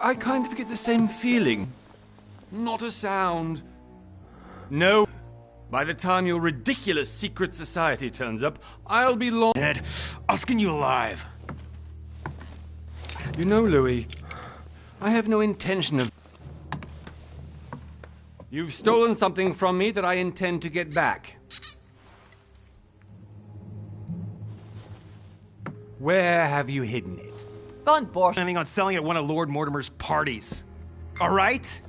I kind of get the same feeling. Not a sound. No. By the time your ridiculous secret society turns up, I'll be long dead. I'll skin you alive. You know, Louis, I have no intention of... You've stolen something from me that I intend to get back. Where have you hidden it? Von Borsch Planning on selling at one of Lord Mortimer's parties. All right?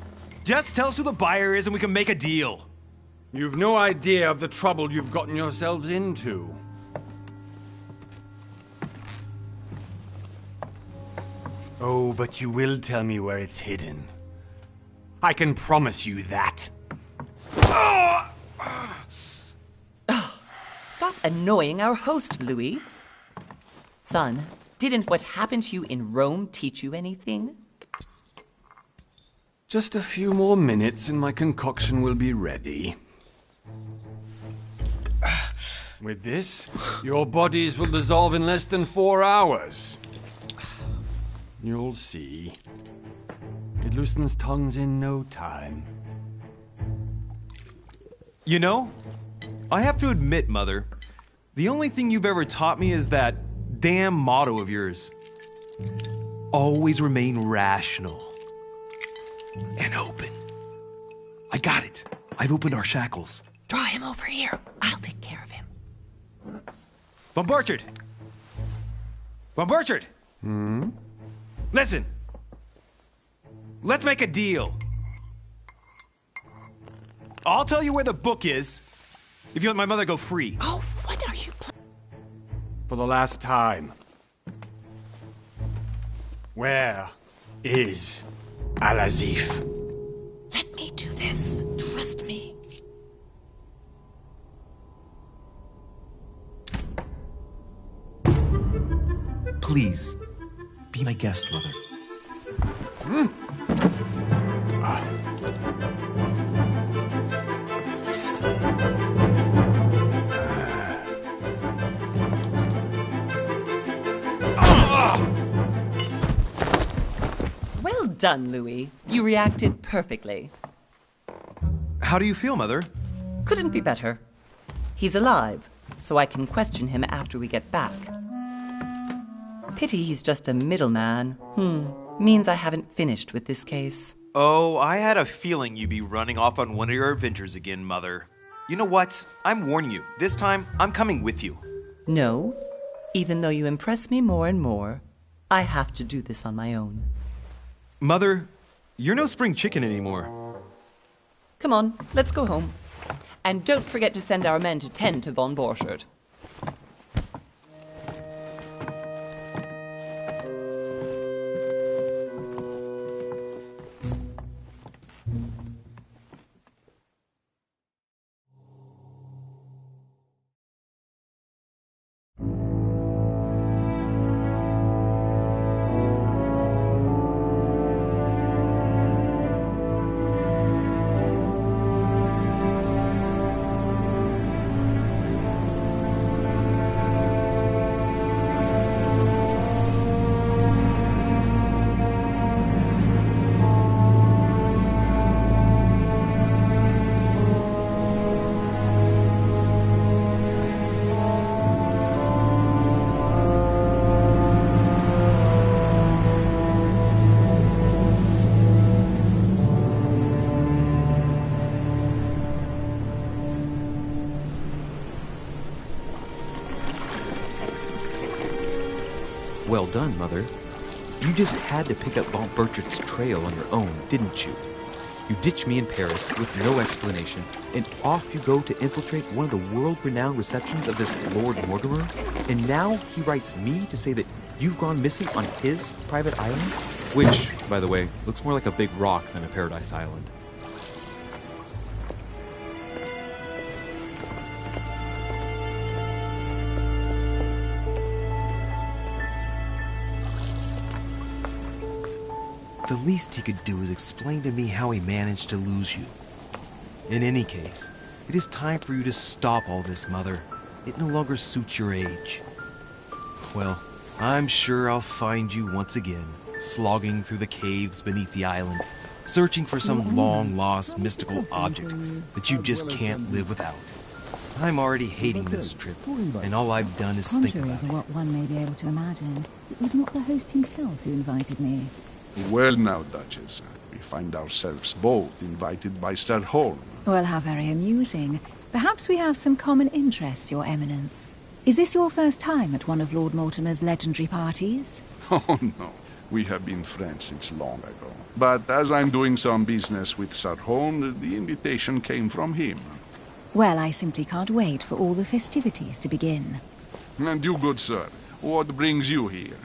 Just tell us who the buyer is and we can make a deal. You've no idea of the trouble you've gotten yourselves into. Oh, but you will tell me where it's hidden. I can promise you that. Stop annoying our host, Louis. Son, didn't what happened to you in Rome teach you anything? Just a few more minutes and my concoction will be ready. With this, your bodies will dissolve in less than 4 hours. You'll see. It loosens tongues in no time. You know, I have to admit, Mother, the only thing you've ever taught me is that damn motto of yours. Always remain rational. And open. I got it. I've opened our shackles. Draw him over here. I'll take care of him. Von Burchard! Von Burchard! Listen. Let's make a deal. I'll tell you where the book is if you let my mother go free. Oh, what are you For the last time. Where is Al-Azif? Let me do this. Trust me. Please, be my guest, Mother. Well done, Louis. You reacted perfectly. How do you feel, Mother? Couldn't be better. He's alive, so I can question him after we get back. Pity he's just a middleman. Means I haven't finished with this case. Oh, I had a feeling you'd be running off on one of your adventures again, Mother. You know what? I'm warning you. This time, I'm coming with you. No, even though you impress me more and more, I have to do this on my own. Mother, you're no spring chicken anymore. Come on, let's go home. And don't forget to send our men to tend to Von Borchard. Well done, Mother. You just had to pick up Von Burchard's trail on your own, didn't you? You ditched me in Paris with no explanation, and off you go to infiltrate one of the world-renowned receptions of this Lord Mortimer, and now he writes me to say that you've gone missing on his private island? Which, by the way, looks more like a big rock than a paradise island. The least he could do is explain to me how he managed to lose you. In any case, it is time for you to stop all this, Mother. It no longer suits your age. Well, I'm sure I'll find you once again. slogging through the caves beneath the island, searching for some long-lost mystical object that you just can't live without. I'm already hating this trip, and all I've done is think Contrary about to it. what one may be able to imagine, it was not the host himself who invited me. Well now, Duchess, we find ourselves both invited by Sir Holm. Well, how very amusing. Perhaps we have some common interests, Your Eminence. Is this your first time at one of Lord Mortimer's legendary parties? Oh no, we have been friends since long ago. But as I'm doing some business with Sir Holm, the invitation came from him. Well, I simply can't wait for all the festivities to begin. And you, good sir, what brings you here?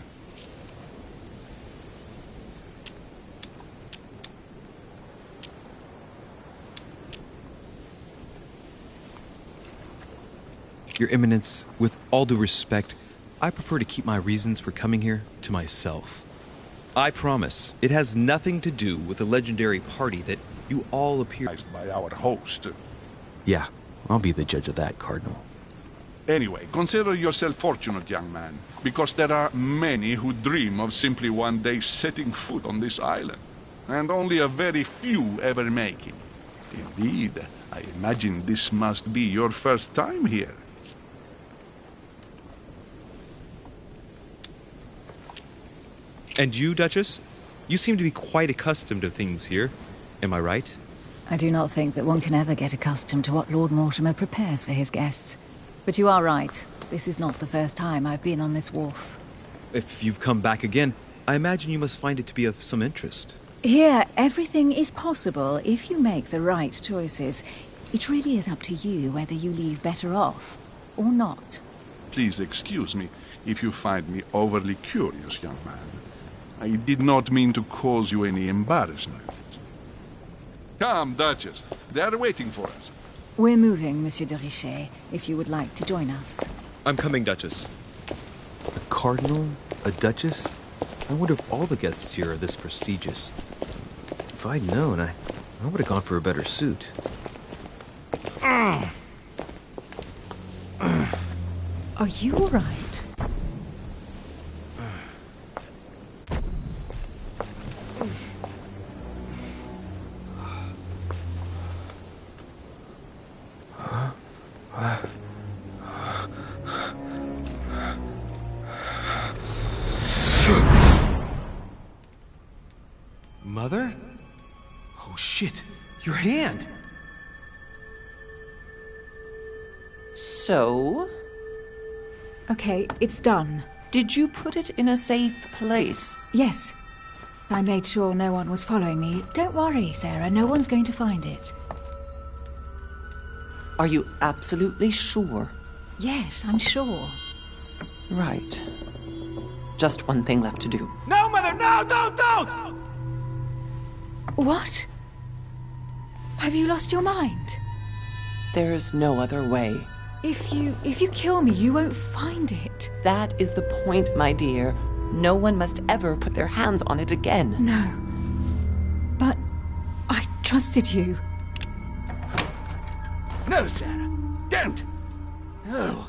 Your Eminence, with all due respect, I prefer to keep my reasons for coming here to myself. I promise, it has nothing to do with the legendary party that you all appear... By our host. Yeah, I'll be the judge of that, Cardinal. Anyway, consider yourself fortunate, young man, because there are many who dream of simply one day setting foot on this island, and only a very few ever make it. Indeed, I imagine this must be your first time here. And you, Duchess? You seem to be quite accustomed to things here. Am I right? I do not think that one can ever get accustomed to what Lord Mortimer prepares for his guests. But you are right. This is not the first time I've been on this wharf. If you've come back again, I imagine you must find it to be of some interest. Here, everything is possible if you make the right choices. It really is up to you whether you leave better off or not. Please excuse me if you find me overly curious, young man. I did not mean to cause you any embarrassment. Come, Duchess. They are waiting for us. We're moving, Monsieur de Richet, if you would like to join us. I'm coming, Duchess. A cardinal? A duchess? I wonder if all the guests here are this prestigious. If I'd known, I would have gone for a better suit. Are you all right? Mother? Oh shit, your hand! So, Okay, it's done. did you put it in a safe place? Yes. I made sure no one was following me. Don't worry, Sarah, no one's going to find it. Are you absolutely sure? Yes, I'm sure. Right. Just one thing left to do. No, Mother, no, don't! What? Have you lost your mind? There's no other way. If you kill me, you won't find it. That is the point, my dear. No one must ever put their hands on it again. No. But I trusted you. No, Sarah. Don't. No.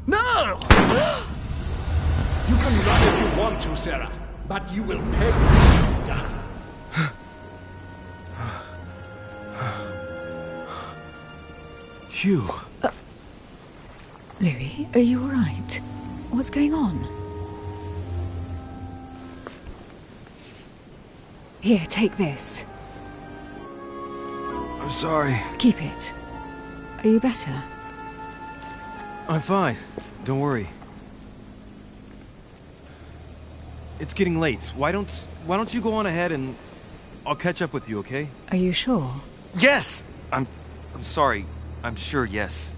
No! You can run if you want to, Sarah, but you will pay. Hugh. Louis, are you all right? What's going on? Here, take this. I'm sorry. Keep it. Are you better? I'm fine. Don't worry. It's getting late. Why don't you go on ahead and I'll catch up with you, okay? Are you sure? Yes! I'm sorry. I'm sure, yes.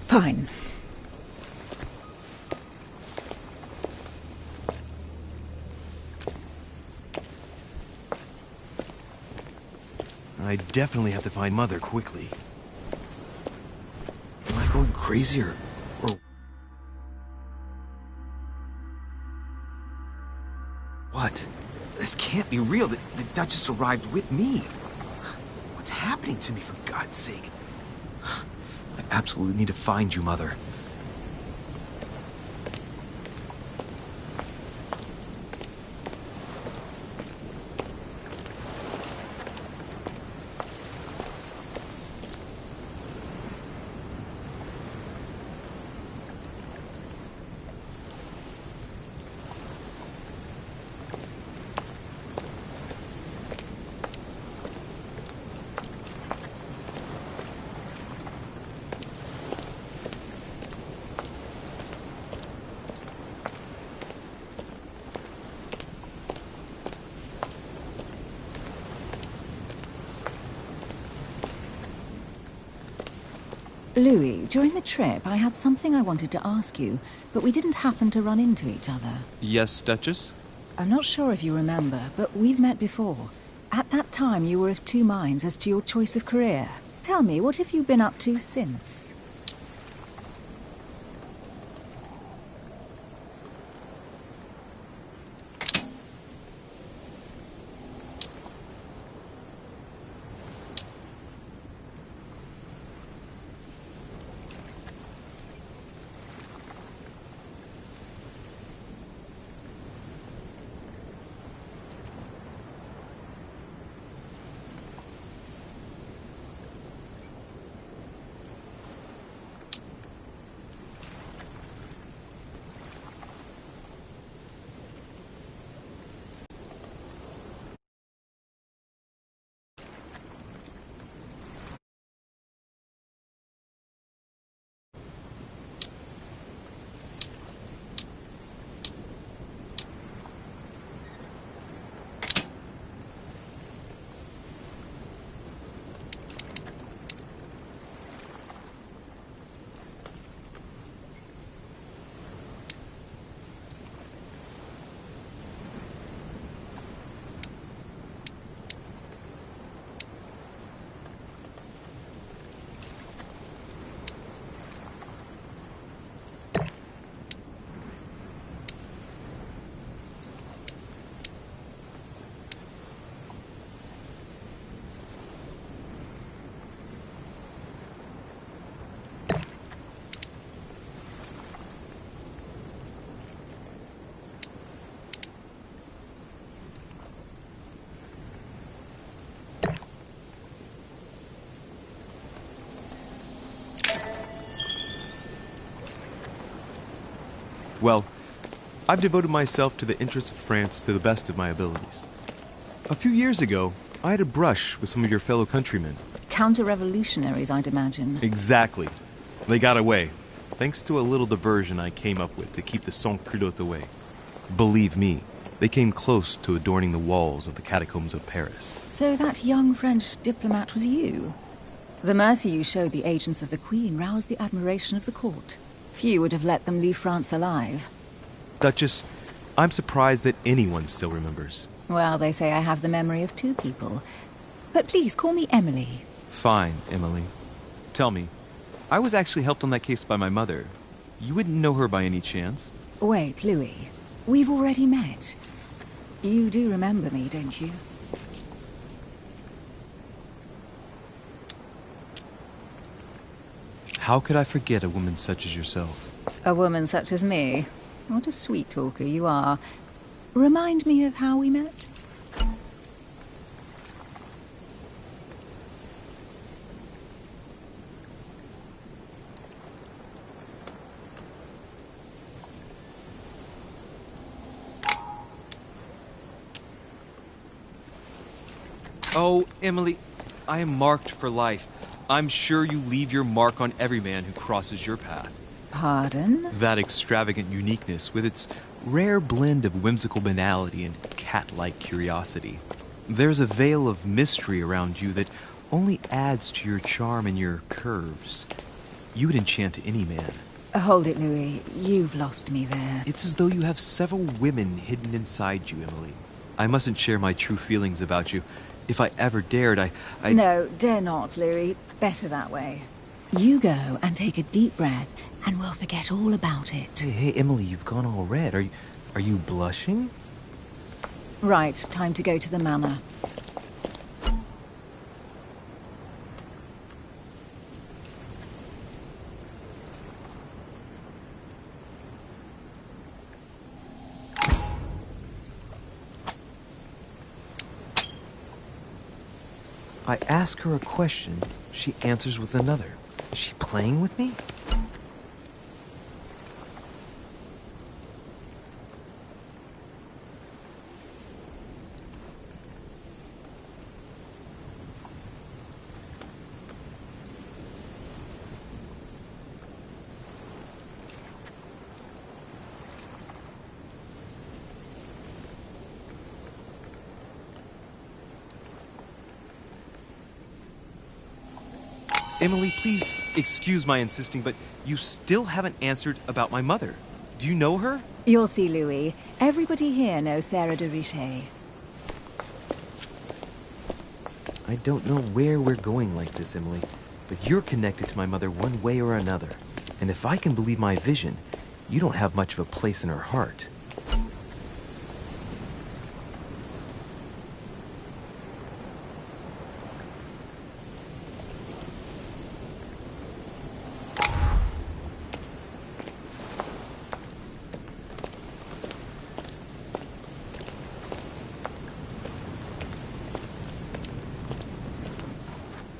Fine. I definitely have to find Mother quickly. Am I going crazy or... What? This can't be real. The Duchess arrived with me. What's happening to me, for God's sake? I absolutely need to find you, Mother. Louis, during the trip, I had something I wanted to ask you, but we didn't happen to run into each other. Yes, Duchess? I'm not sure if you remember, but we've met before. At that time, you were of two minds as to your choice of career. Tell me, what have you been up to since? Well, I've devoted myself to the interests of France to the best of my abilities. A few years ago, I had a brush with some of your fellow countrymen. Counter-revolutionaries, I'd imagine. Exactly. They got away, thanks to a little diversion I came up with to keep the sans-culottes away. Believe me, they came close to adorning the walls of the catacombs of Paris. So that young French diplomat was you? The mercy you showed the agents of the Queen roused the admiration of the court. Few would have let them leave France alive. Duchess, I'm surprised that anyone still remembers. Well, they say I have the memory of two people. But please, call me Emily. Fine, Emily. Tell me, I was actually helped on that case by my mother. You wouldn't know her by any chance? Wait, Louis. We've already met. You do remember me, don't you? How could I forget a woman such as yourself? A woman such as me? What a sweet talker you are. Remind me of how we met? Oh, Emily, I am marked for life. I'm sure you leave your mark on every man who crosses your path. Pardon? That extravagant uniqueness, with its rare blend of whimsical banality and cat-like curiosity. There's a veil of mystery around you that only adds to your charm and your curves. You would enchant any man. Hold it, Louis. You've lost me there. It's as though you have several women hidden inside you, Emily. I mustn't share my true feelings about you. If I ever dared, I... No, dare not, Louis. Better that way. You go and take a deep breath, and we'll forget all about it. Hey, Emily, you've gone all red. Are you blushing? Right, time to go to the manor. I ask her a question, she answers with another. Is she playing with me? Emily, please excuse my insisting, but you still haven't answered about my mother. Do you know her? You'll see, Louis. Everybody here knows Sarah de Richet. I don't know where we're going like this, Emily, but you're connected to my mother one way or another. And if I can believe my vision, you don't have much of a place in her heart.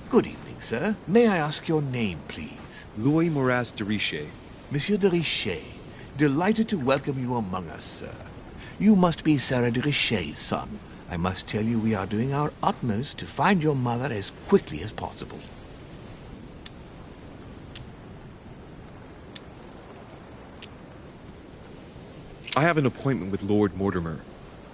Good evening, sir. May I ask your name, please? Louis Moras de Richet. Monsieur de Richet. Delighted to welcome you among us, sir. You must be Sarah de Richet's son. I must tell you we are doing our utmost to find your mother as quickly as possible. I have an appointment with Lord Mortimer.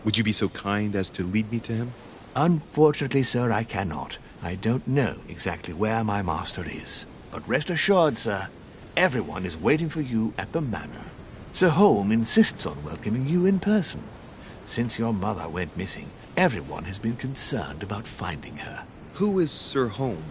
Would you be so kind as to lead me to him? Unfortunately, sir, I cannot. I don't know exactly where my master is. But rest assured, sir, everyone is waiting for you at the manor. Sir Holm insists on welcoming you in person. Since your mother went missing, everyone has been concerned about finding her. Who is Sir Holm?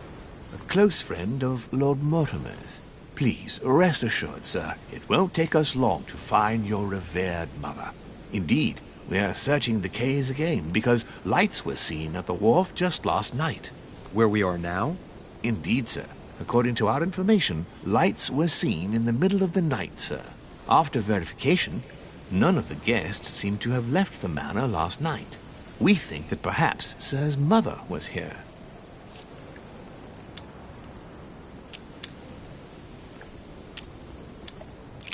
A close friend of Lord Mortimer's. Please, rest assured, sir, it won't take us long to find your revered mother. Indeed, we are searching the quays again because lights were seen at the wharf just last night. Where we are now? Indeed, sir. According to our information, lights were seen in the middle of the night, sir. After verification, none of the guests seem to have left the manor last night. We think that perhaps Sir's mother was here.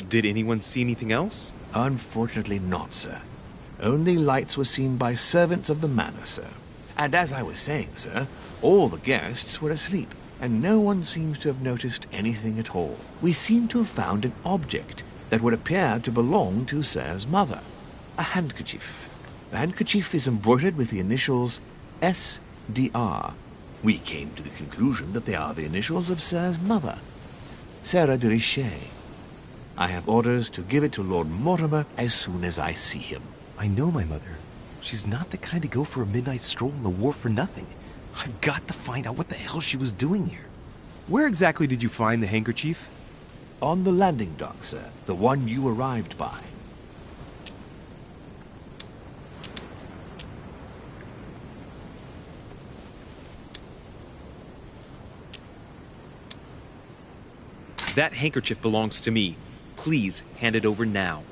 Did anyone see anything else? Unfortunately not, sir. Only lights were seen by servants of the manor, sir. And as I was saying, sir, all the guests were asleep, and no one seems to have noticed anything at all. We seem to have found an object that would appear to belong to Sir's mother. A handkerchief. The handkerchief is embroidered with the initials S.D.R. We came to the conclusion that they are the initials of Sir's mother, Sarah de Richet. I have orders to give it to Lord Mortimer as soon as I see him. I know my mother. She's not the kind to go for a midnight stroll on the wharf for nothing. I've got to find out what the hell she was doing here. Where exactly did you find the handkerchief? On the landing dock, sir. The one you arrived by. That handkerchief belongs to me. Please hand it over now.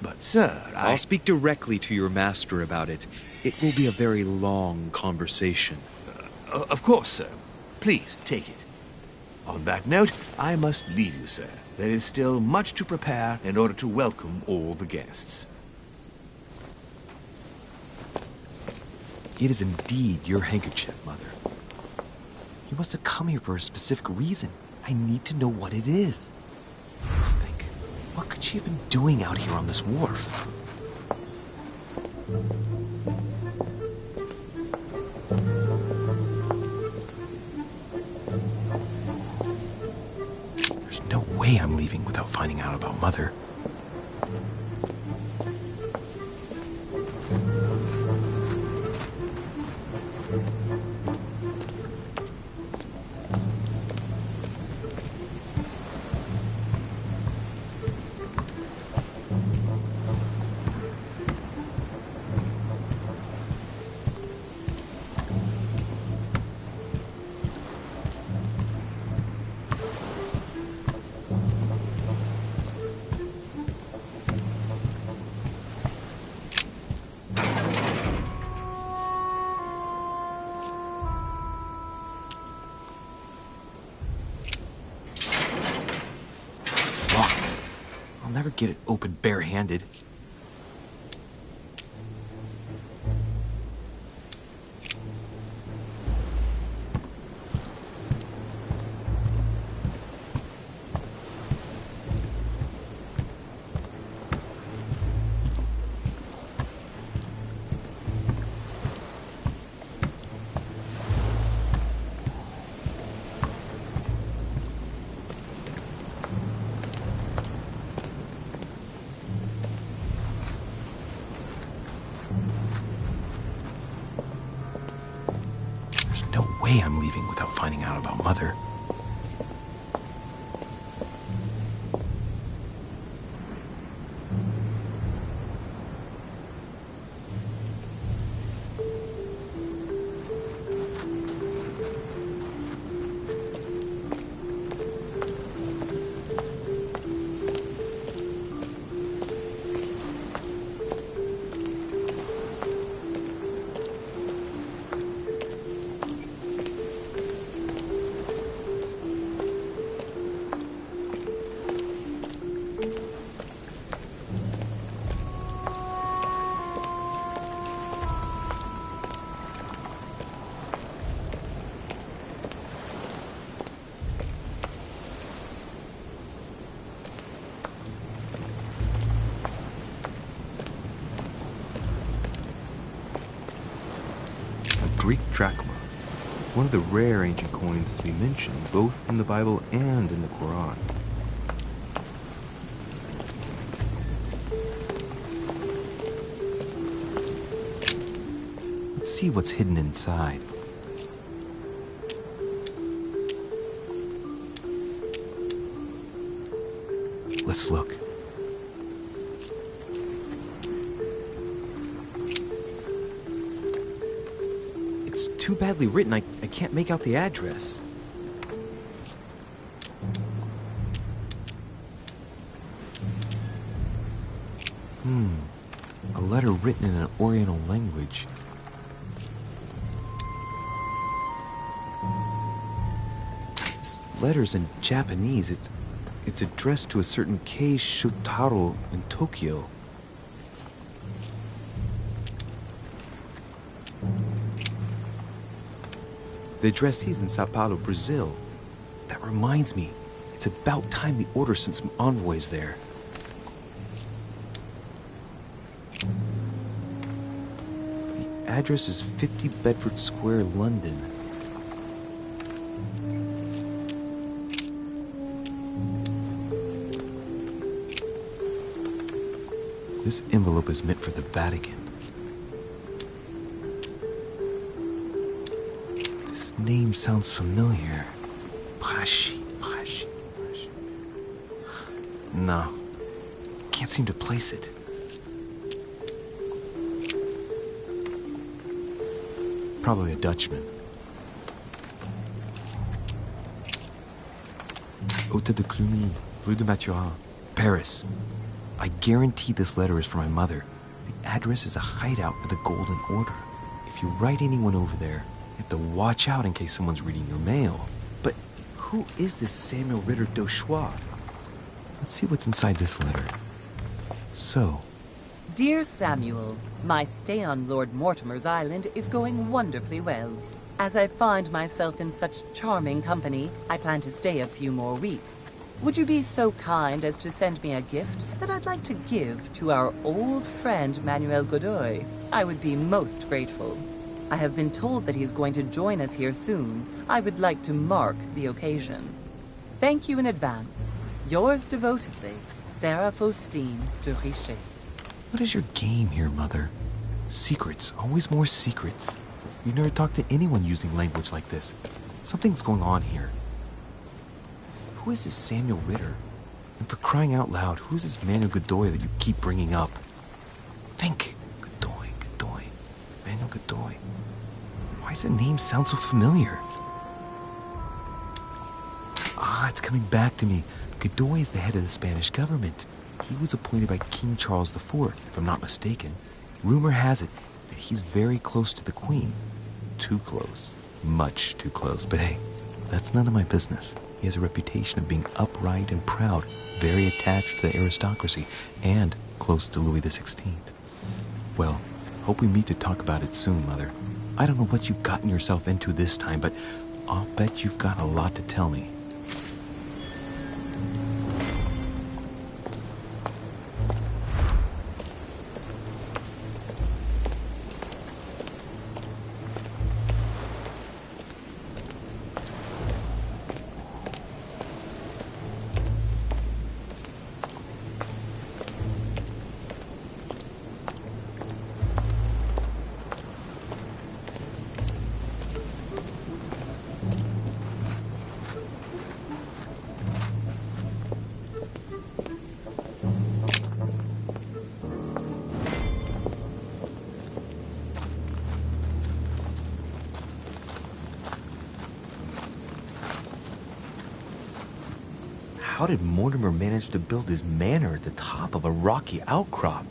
But, sir, I'll speak directly to your master about it. It will be a very long conversation. Of course, sir. Please, take it. On that note, I must leave you, sir. There is still much to prepare in order to welcome all the guests. It is indeed your handkerchief, Mother. You must have come here for a specific reason. I need to know what it is. Let's think. What could she have been doing out here on this wharf? There's no way I'm leaving without finding out about Mother. Never get it open barehanded. No way I'm leaving without finding out about Mother. Greek drachma, one of the rare ancient coins to be mentioned both in the Bible and in the Quran. Let's see what's hidden inside. Let's look. It's too badly written, I can't make out the address. A letter written in an Oriental language. This letter's in Japanese. It's addressed to a certain Kei Shotaro in Tokyo. The addressee's in Sao Paulo, Brazil. That reminds me, it's about time the Order sent some envoys there. The address is 50 Bedford Square, London. This envelope is meant for the Vatican. This name sounds familiar. Pashi. No, can't seem to place it. Probably a Dutchman. Hôtel de Cluny, Rue de Mathurin, Paris. I guarantee this letter is for my mother. The address is a hideout for the Golden Order. If you write anyone over there, you have to watch out in case someone's reading your mail. But who is this Samuel Ritter d'Auchois? Let's see what's inside this letter. So, Dear Samuel, my stay on Lord Mortimer's island is going wonderfully well. As I find myself in such charming company, I plan to stay a few more weeks. Would you be so kind as to send me a gift that I'd like to give to our old friend Manuel Godoy? I would be most grateful. I have been told that he's going to join us here soon. I would like to mark the occasion. Thank you in advance. Yours devotedly, Sarah Faustine de Richet. what is your game here, Mother? Secrets, always more secrets. You never talk to anyone using language like this. Something's going on here. Who is this Samuel Ritter? And for crying out loud, who is this Manuel Godoy that you keep bringing up? Think. Godoy. Manuel Godoy. Why does that name sound so familiar? Ah, it's coming back to me. Godoy is the head of the Spanish government. He was appointed by King Charles IV, if I'm not mistaken. Rumor has it that he's very close to the Queen. Too close. Much too close. But hey, that's none of my business. He has a reputation of being upright and proud, very attached to the aristocracy, and close to Louis XVI. Well, hope we meet to talk about it soon, Mother. I don't know what you've gotten yourself into this time, but I'll bet you've got a lot to tell me. How did Mortimer manage to build his manor at the top of a rocky outcrop?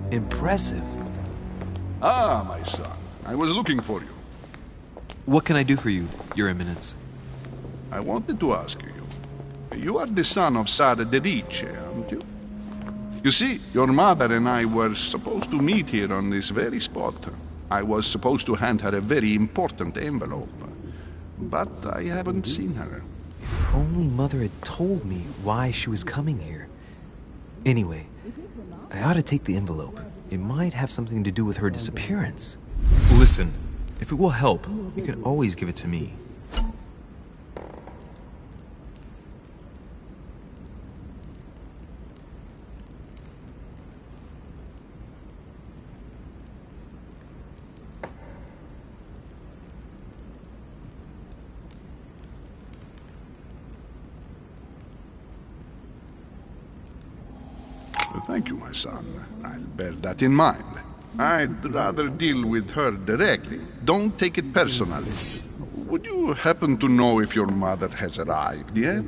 Impressive. Ah, my son. I was looking for you. What can I do for you, Your Eminence? I wanted to ask you. You are the son of Sara de Riche, aren't you? You see, your mother and I were supposed to meet here on this very spot. I was supposed to hand her a very important envelope. But I haven't seen her. If only Mother had told me why she was coming here. Anyway, I ought to take the envelope. It might have something to do with her disappearance. Listen, if it will help, you can always give it to me. Thank you, my son. I'll bear that in mind. I'd rather deal with her directly. Don't take it personally. Would you happen to know if your mother has arrived yet?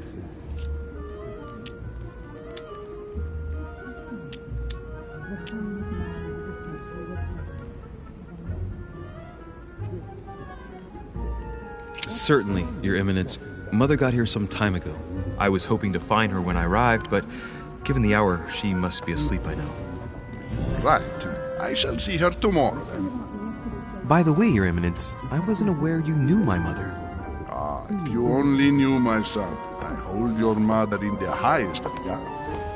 Certainly, Your Eminence. Mother got here some time ago. I was hoping to find her when I arrived, but given the hour, she must be asleep by now. Right. I shall see her tomorrow, then. By the way, Your Eminence, I wasn't aware you knew my mother. Ah, if you only knew, my son. I hold your mother in the highest regard.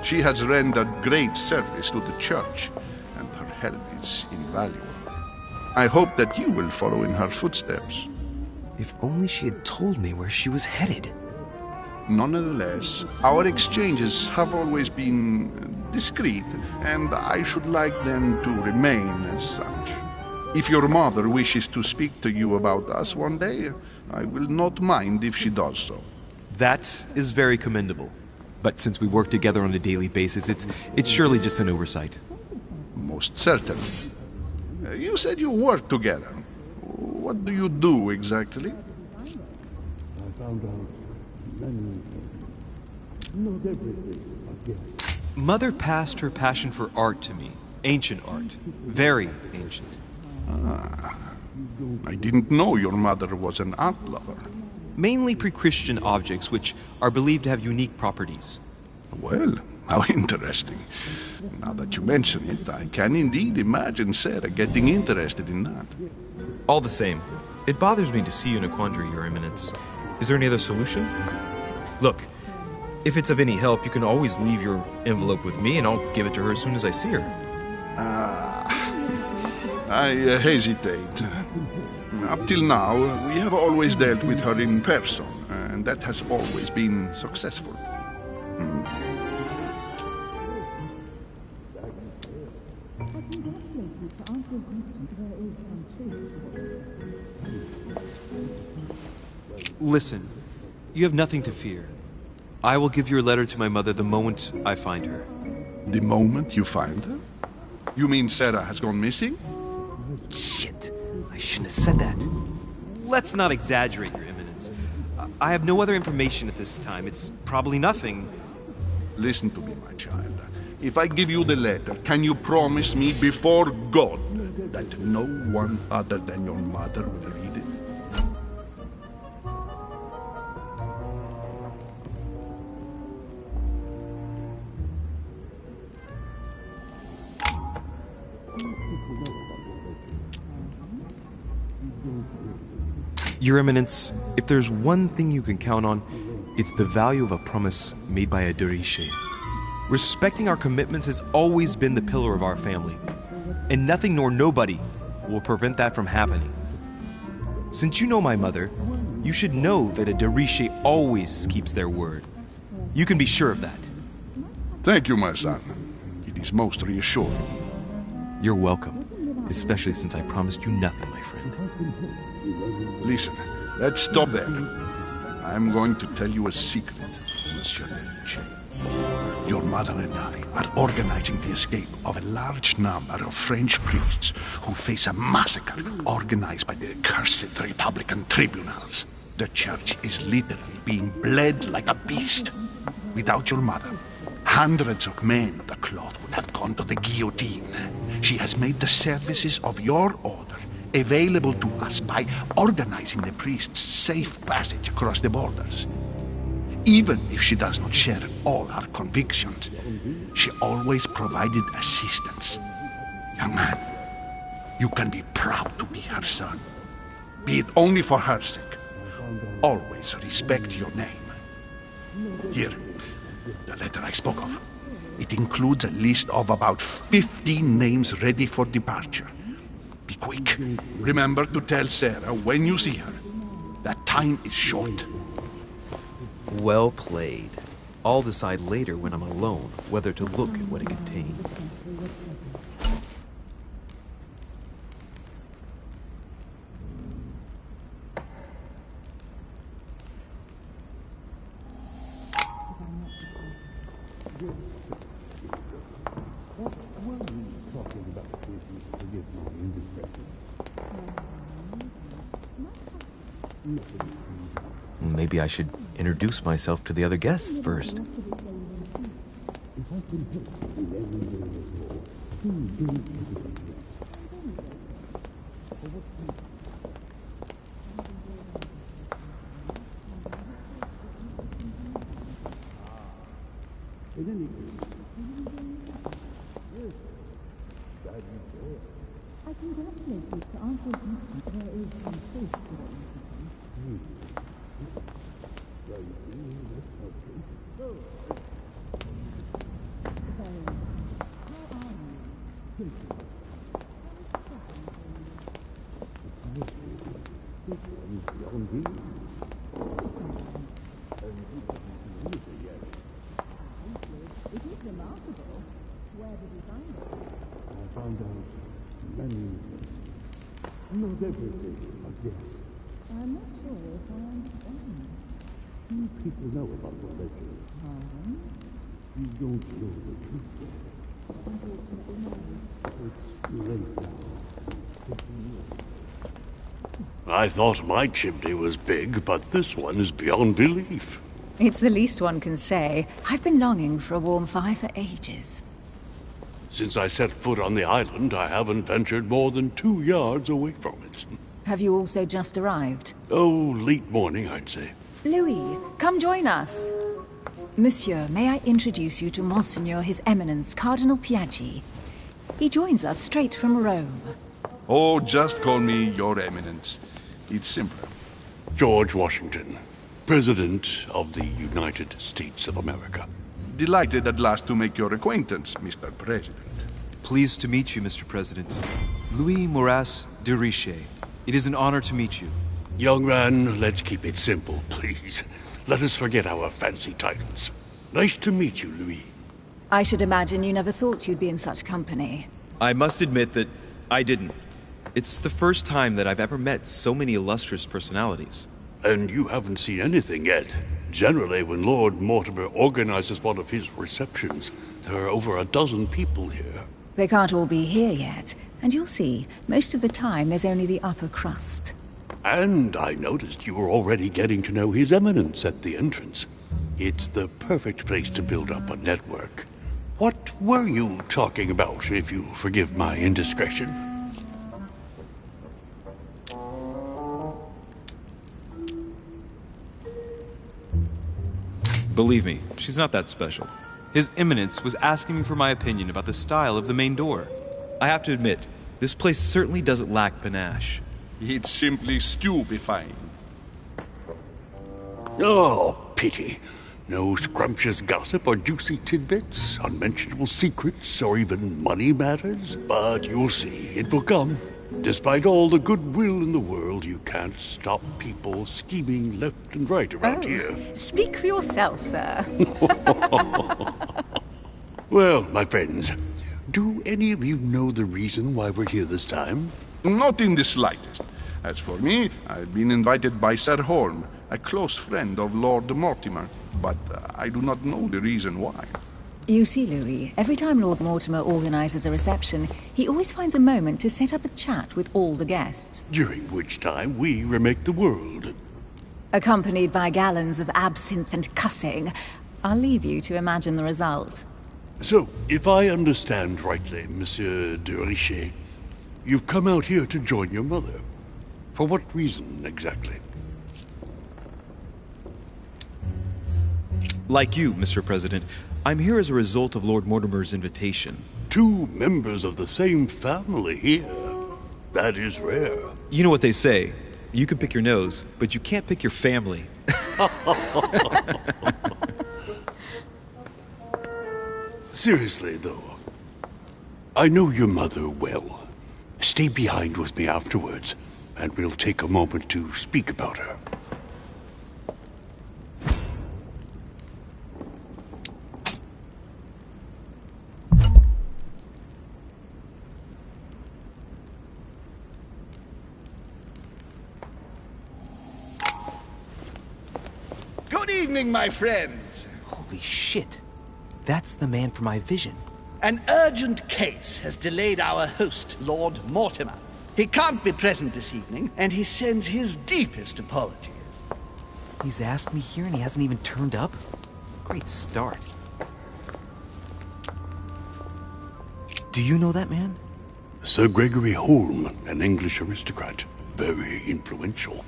She has rendered great service to the church, and her help is invaluable. I hope that you will follow in her footsteps. If only she had told me where she was headed. Nonetheless, our exchanges have always been discreet, and I should like them to remain as such. If your mother wishes to speak to you about us one day, I will not mind if she does so. That is very commendable. But since we work together on a daily basis, it's surely just an oversight. Most certainly. You said you work together. What do you do exactly? I found out many things. Not everything, I guess. Mother passed her passion for art to me. Ancient art. Very ancient. Ah, I didn't know your mother was an art lover. Mainly pre-Christian objects which are believed to have unique properties. Well, how interesting. Now that you mention it, I can indeed imagine Sarah getting interested in that. All the same, it bothers me to see you in a quandary, Your Eminence. Is there any other solution? Look, if it's of any help, you can always leave your envelope with me and I'll give it to her as soon as I see her. I hesitate. Up till now, we have always dealt with her in person, and that has always been successful. Listen, you have nothing to fear. I will give your letter to my mother the moment I find her. The moment you find her? You mean Sarah has gone missing? Shit, I shouldn't have said that. Let's not exaggerate, Your Eminence. I have no other information at this time. It's probably nothing. Listen to me, my child. If I give you the letter, can you promise me before God that no one other than your mother will read it? Your Eminence, if there's one thing you can count on, it's the value of a promise made by a Deriche. Respecting our commitments has always been the pillar of our family, and nothing nor nobody will prevent that from happening. Since you know my mother, you should know that a Deriche always keeps their word. You can be sure of that. Thank you, my son. It is most reassuring. You're welcome, especially since I promised you nothing, my friend. Listen, let's stop there. I'm going to tell you a secret, Monsieur Lynch. Your mother and I are organizing the escape of a large number of French priests who face a massacre organized by the accursed Republican tribunals. The church is literally being bled like a beast. Without your mother, hundreds of men of the cloth would have gone to the guillotine. She has made the services of your order available to us by organizing the priests' safe passage across the borders. Even if she does not share all our convictions, she always provided assistance. Young man, you can be proud to be her son. Be it only for her sake. Always respect your name. Here, the letter I spoke of. It includes a list of about 15 names ready for departure. Be quick. Remember to tell Sarah when you see her that time is short. Well played. I'll decide later when I'm alone whether to look at what it contains. Maybe I should introduce myself to the other guests first. I congratulate you to answer your question. There is some truth to what you said. It is remarkable. Where did you find it? I found out many things. Not everything, I guess. I'm not sure if I understand. Few people know about the legend. You don't know the truth, though. Unfortunately, no. It's too late now. I thought my chimney was big, but this one is beyond belief. It's the least one can say. I've been longing for a warm fire for ages. Since I set foot on the island, I haven't ventured more than 2 yards away from it. Have you also just arrived? Oh, late morning, I'd say. Louis, come join us. Monsieur, may I introduce you to Monseigneur His Eminence, Cardinal Piaggi. He joins us straight from Rome. Oh, just call me Your Eminence. It's simpler. George Washington, President of the United States of America. Delighted at last to make your acquaintance, Mr. President. Pleased to meet you, Mr. President. Louis Moras de Riche. It is an honor to meet you. Young man, let's keep it simple, please. Let us forget our fancy titles. Nice to meet you, Louis. I should imagine you never thought you'd be in such company. I must admit that I didn't. It's the first time that I've ever met so many illustrious personalities. And you haven't seen anything yet. Generally, when Lord Mortimer organizes one of his receptions, there are over a dozen people here. They can't all be here yet, and you'll see, most of the time there's only the upper crust. And I noticed you were already getting to know His Eminence at the entrance. It's the perfect place to build up a network. What were you talking about, if you forgive my indiscretion? Believe me, she's not that special. His Eminence was asking me for my opinion about the style of the main door. I have to admit, this place certainly doesn't lack panache. It's simply stupefying. Oh, pity. No scrumptious gossip or juicy tidbits, unmentionable secrets, or even money matters. But you'll see, it will come. Despite all the goodwill in the world, you can't stop people scheming left and right around here. Speak for yourself, sir. Well, my friends, do any of you know the reason why we're here this time? Not in the slightest. As for me, I've been invited by Sir Holm, a close friend of Lord Mortimer, but I do not know the reason why. You see, Louis, every time Lord Mortimer organizes a reception, he always finds a moment to set up a chat with all the guests. During which time we remake the world. Accompanied by gallons of absinthe and cussing. I'll leave you to imagine the result. So, if I understand rightly, Monsieur de Richet, you've come out here to join your mother. For what reason, exactly? Like you, Mr. President, I'm here as a result of Lord Mortimer's invitation. 2 members of the same family here. That is rare. You know what they say. You can pick your nose, but you can't pick your family. Seriously, though, I know your mother well. Stay behind with me afterwards, and we'll take a moment to speak about her. Good evening, my friends. Holy shit. That's the man for my vision. An urgent case has delayed our host, Lord Mortimer. He can't be present this evening, and he sends his deepest apologies. He's asked me here and he hasn't even turned up? Great start. Do you know that man? Sir Gregory Holm, an English aristocrat. Very influential.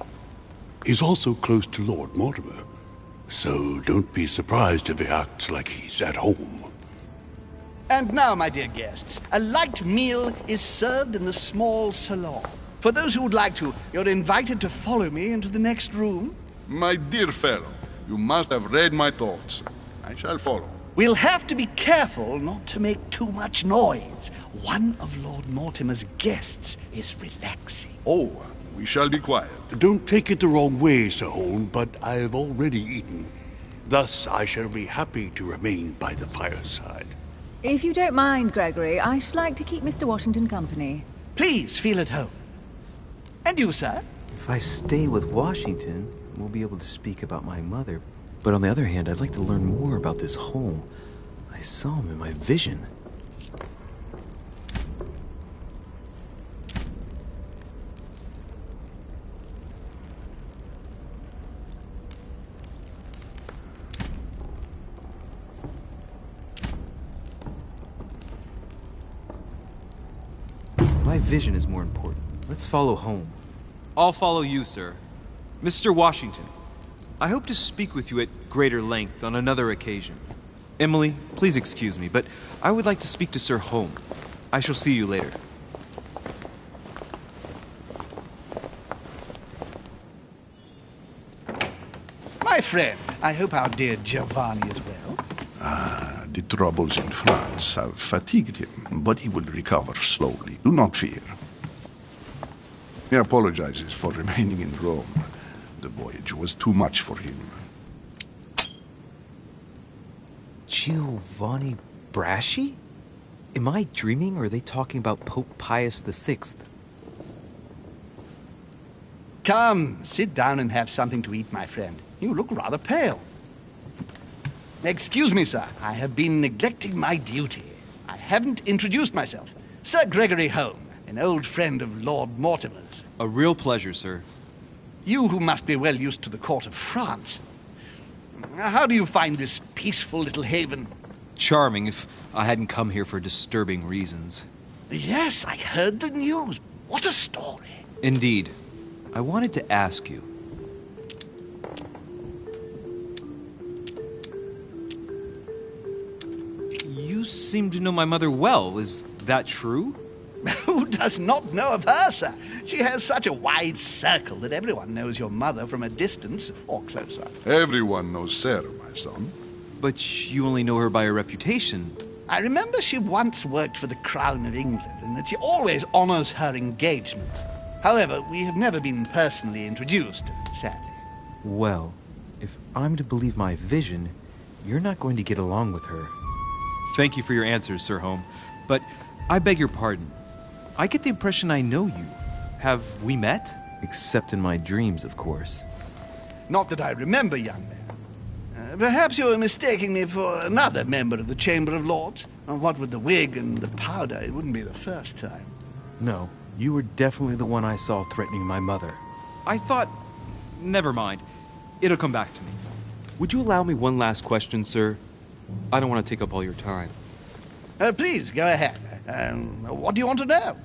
He's also close to Lord Mortimer. So don't be surprised if he acts like he's at home. And now, my dear guests, a light meal is served in the small salon. For those who would like to, you're invited to follow me into the next room. My dear fellow, you must have read my thoughts. I shall follow. We'll have to be careful not to make too much noise. One of Lord Mortimer's guests is relaxing. Oh, we shall be quiet. Don't take it the wrong way, Sir Holm, but I've already eaten. Thus, I shall be happy to remain by the fireside. If you don't mind, Gregory, I should like to keep Mr. Washington company. Please feel at home. And you, sir? If I stay with Washington, we'll be able to speak about my mother. But on the other hand, I'd like to learn more about this Holm. I saw him in my vision. My vision is more important. Let's follow Holm. I'll follow you, sir. Mr. Washington, I hope to speak with you at greater length on another occasion. Emily, please excuse me, but I would like to speak to Sir Holm. I shall see you later. My friend, I hope our dear Giovanni is well. The troubles in France have fatigued him, but he will recover slowly. Do not fear. He apologizes for remaining in Rome. The voyage was too much for him. Giovanni Braschi? Am I dreaming, or are they talking about Pope Pius VI? Come, sit down and have something to eat, my friend. You look rather pale. Excuse me, sir. I have been neglecting my duty. I haven't introduced myself. Sir Gregory Holm, an old friend of Lord Mortimer's. A real pleasure, sir. You who must be well used to the court of France. How do you find this peaceful little haven? Charming if I hadn't come here for disturbing reasons. Yes, I heard the news. What a story. Indeed. I wanted to ask you. You seem to know my mother well. Is that true? Who does not know of her, sir? She has such a wide circle that everyone knows your mother from a distance or closer. Everyone knows Sarah, my son. But you only know her by her reputation. I remember she once worked for the Crown of England and that she always honors her engagements. However, we have never been personally introduced, sadly. Well, if I'm to believe my vision, you're not going to get along with her. Thank you for your answers, Sir Home. But I beg your pardon. I get the impression I know you. Have we met? Except in my dreams, of course. Not that I remember, young man. Perhaps you're mistaking me for another member of the Chamber of Lords. And what with the wig and the powder, it wouldn't be the first time. No, you were definitely the one I saw threatening my mother. I thought... Never mind. It'll come back to me. Would you allow me one last question, sir? I don't want to take up all your time. Please, go ahead. What do you want to know?